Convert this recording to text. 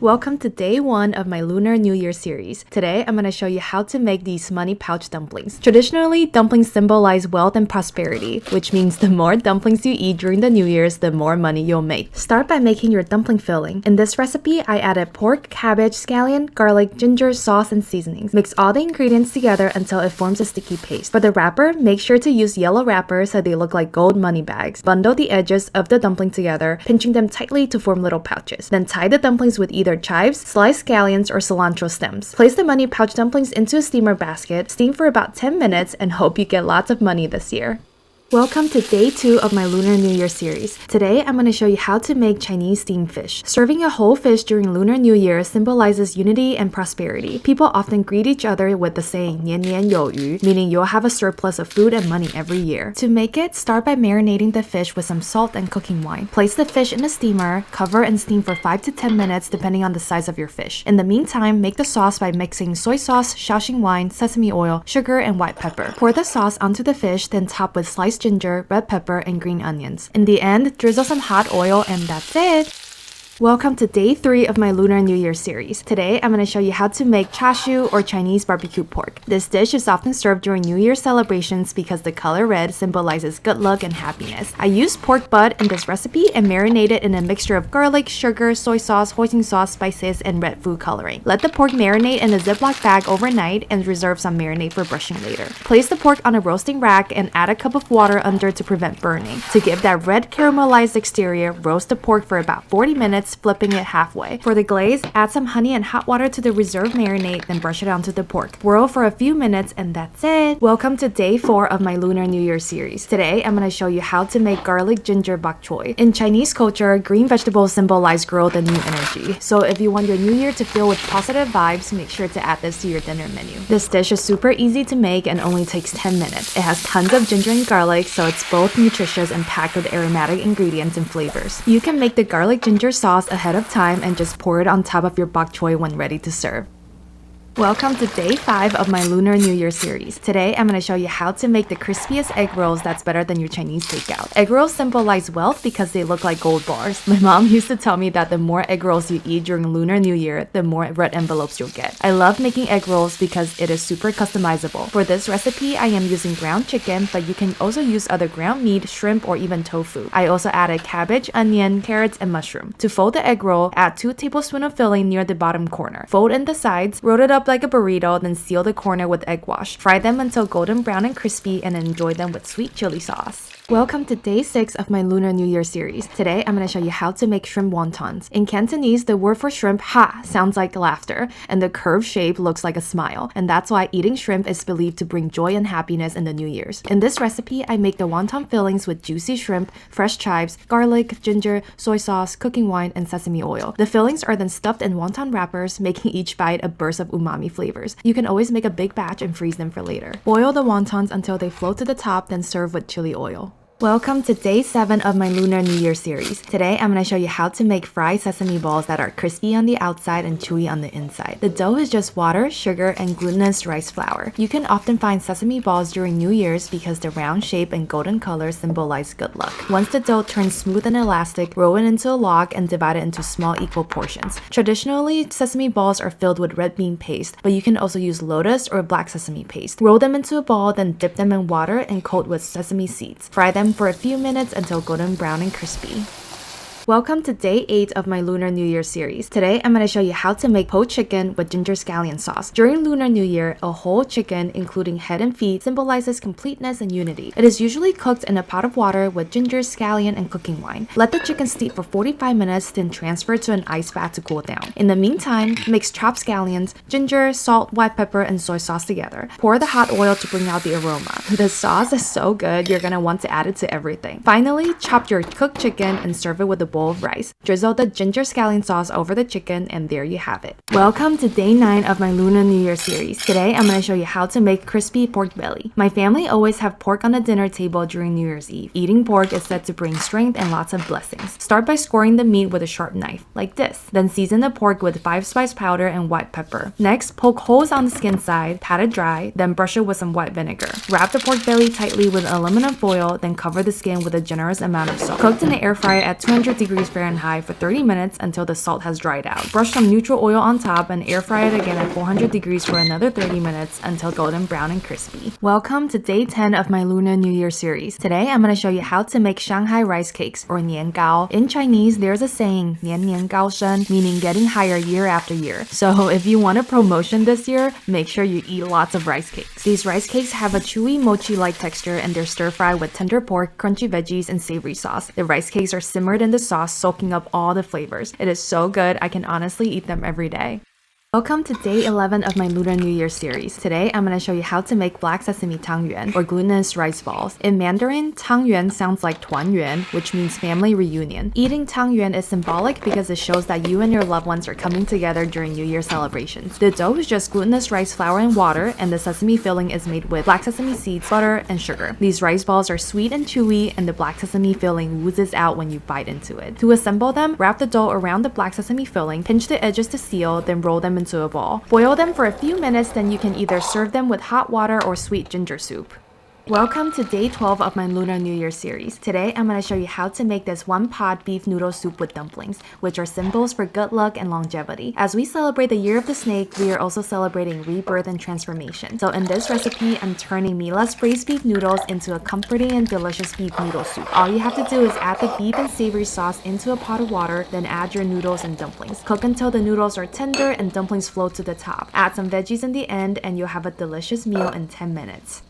Welcome to day 1 of my Lunar New Year series. Today, I'm going to show you how to make these money pouch dumplings. Traditionally, dumplings symbolize wealth and prosperity, which means the more dumplings you eat during the New Year's, the more money you'll make. Start by making your dumpling filling. In this recipe, I added pork, cabbage, scallion, garlic, ginger, sauce, and seasonings. Mix all the ingredients together until it forms a sticky paste. For the wrapper, make sure to use yellow wrapper so they look like gold money bags. Bundle the edges of the dumpling together, pinching them tightly to form little pouches. Then tie the dumplings with either chives, sliced scallions, or cilantro stems. Place the money pouch dumplings into a steamer basket, steam for about 10 minutes, and hope you get lots of money this year. Welcome to day 2 of my Lunar New Year series. Today, I'm going to show you how to make Chinese steamed fish. Serving a whole fish during Lunar New Year symbolizes unity and prosperity. People often greet each other with the saying 年年有余, meaning you'll have a surplus of food and money every year. To make it, start by marinating the fish with some salt and cooking wine. Place the fish in a steamer, cover and steam for 5 to 10 minutes depending on the size of your fish. In the meantime, make the sauce by mixing soy sauce, Shaoxing wine, sesame oil, sugar, and white pepper. Pour the sauce onto the fish, then top with sliced ginger, red pepper, and green onions. In the end, drizzle some hot oil and that's it! Welcome to day 3 of my Lunar New Year series. Today, I'm going to show you how to make chashu or Chinese barbecue pork. This dish is often served during New Year celebrations because the color red symbolizes good luck and happiness. I used pork butt in this recipe and marinate it in a mixture of garlic, sugar, soy sauce, hoisin sauce, spices, and red food coloring. Let the pork marinate in a Ziploc bag overnight and reserve some marinade for brushing later. Place the pork on a roasting rack and add a cup of water under to prevent burning. To give that red caramelized exterior, roast the pork for about 40 minutes, flipping it halfway. For the glaze, add some honey and hot water to the reserved marinade, then brush it onto the pork. Whirl for a few minutes and that's it! Welcome to day 4 of my Lunar New Year series. Today, I'm going to show you how to make garlic ginger bok choy. In Chinese culture, green vegetables symbolize growth and new energy. So if you want your new year to fill with positive vibes, make sure to add this to your dinner menu. This dish is super easy to make and only takes 10 minutes. It has tons of ginger and garlic, so it's both nutritious and packed with aromatic ingredients and flavors. You can make the garlic ginger sauce ahead of time and just pour it on top of your bok choy when ready to serve. Welcome to day 5 of my Lunar New Year series. Today, I'm going to show you how to make the crispiest egg rolls that's better than your Chinese takeout. Egg rolls symbolize wealth because they look like gold bars. My mom used to tell me that the more egg rolls you eat during Lunar New Year, the more red envelopes you'll get. I love making egg rolls because it is super customizable. For this recipe, I am using ground chicken, but you can also use other ground meat, shrimp, or even tofu. I also added cabbage, onion, carrots, and mushroom. To fold the egg roll, add 2 tablespoons of filling near the bottom corner. Fold in the sides, roll it up like a burrito, then seal the corner with egg wash. Fry them until golden brown and crispy and enjoy them with sweet chili sauce. Welcome to day 6 of my Lunar New Year series. Today, I'm going to show you how to make shrimp wontons. In Cantonese, the word for shrimp, ha, sounds like laughter, and the curved shape looks like a smile, and that's why eating shrimp is believed to bring joy and happiness in the New Year's. In this recipe, I make the wonton fillings with juicy shrimp, fresh chives, garlic, ginger, soy sauce, cooking wine, and sesame oil. The fillings are then stuffed in wonton wrappers, making each bite a burst of umami flavors. You can always make a big batch and freeze them for later. Boil the wontons until they float to the top, then serve with chili oil. Welcome to day 7 of my Lunar New Year series. Today, I'm going to show you how to make fried sesame balls that are crispy on the outside and chewy on the inside. The dough is just water, sugar, and glutinous rice flour. You can often find sesame balls during New Year's because the round shape and golden color symbolize good luck. Once the dough turns smooth and elastic, roll it into a log and divide it into small equal portions. Traditionally, sesame balls are filled with red bean paste, but you can also use lotus or black sesame paste. Roll them into a ball, then dip them in water and coat with sesame seeds. Fry them for a few minutes until golden brown and crispy. Welcome to day 8 of my Lunar New Year series. Today, I'm going to show you how to make poached chicken with ginger scallion sauce. During Lunar New Year, a whole chicken, including head and feet, symbolizes completeness and unity. It is usually cooked in a pot of water with ginger, scallion, and cooking wine. Let the chicken steep for 45 minutes, then transfer to an ice bath to cool down. In the meantime, mix chopped scallions, ginger, salt, white pepper, and soy sauce together. Pour the hot oil to bring out the aroma. The sauce is so good, you're going to want to add it to everything. Finally, chop your cooked chicken and serve it with a bowl of rice. Drizzle the ginger scallion sauce over the chicken, and there you have it. Welcome to day 9 of my Lunar New Year series. Today, I'm going to show you how to make crispy pork belly. My family always have pork on the dinner table during New Year's Eve. Eating pork is said to bring strength and lots of blessings. Start by scoring the meat with a sharp knife, like this. Then season the pork with 5-spice powder and white pepper. Next, poke holes on the skin side, pat it dry, then brush it with some white vinegar. Wrap the pork belly tightly with aluminum foil, then cover the skin with a generous amount of salt. Cooked in the air fryer at 200 degrees degrees Fahrenheit for 30 minutes until the salt has dried out. Brush some neutral oil on top and air fry it again at 400 degrees for another 30 minutes until golden brown and crispy. Welcome to day 10 of my Lunar New Year series. Today I'm going to show you how to make Shanghai rice cakes, or 年糕. In Chinese, there's a saying, 年年高升, meaning getting higher year after year. So if you want a promotion this year, make sure you eat lots of rice cakes. These rice cakes have a chewy mochi-like texture and they're stir-fried with tender pork, crunchy veggies, and savory sauce. The rice cakes are simmered in the sauce, soaking up all the flavors. It is so good, I can honestly eat them every day. Welcome to day 11 of my Lunar New Year series. Today, I'm going to show you how to make black sesame tangyuan, or glutinous rice balls. In Mandarin, tangyuan sounds like 团圆, which means family reunion. Eating tangyuan is symbolic because it shows that you and your loved ones are coming together during New Year celebrations. The dough is just glutinous rice flour and water, and the sesame filling is made with black sesame seeds, butter, and sugar. These rice balls are sweet and chewy, and the black sesame filling oozes out when you bite into it. To assemble them, wrap the dough around the black sesame filling, pinch the edges to seal, then roll them into a ball. Boil them for a few minutes, then you can either serve them with hot water or sweet ginger soup. Welcome to day 12 of my Lunar New Year series. Today, I'm going to show you how to make this one-pot beef noodle soup with dumplings, which are symbols for good luck and longevity. As we celebrate the Year of the Snake, we are also celebrating rebirth and transformation. So in this recipe, I'm turning Mila's braised beef noodles into a comforting and delicious beef noodle soup. All you have to do is add the beef and savory sauce into a pot of water, then add your noodles and dumplings. Cook until the noodles are tender and dumplings float to the top. Add some veggies in the end, and you'll have a delicious meal in 10 minutes.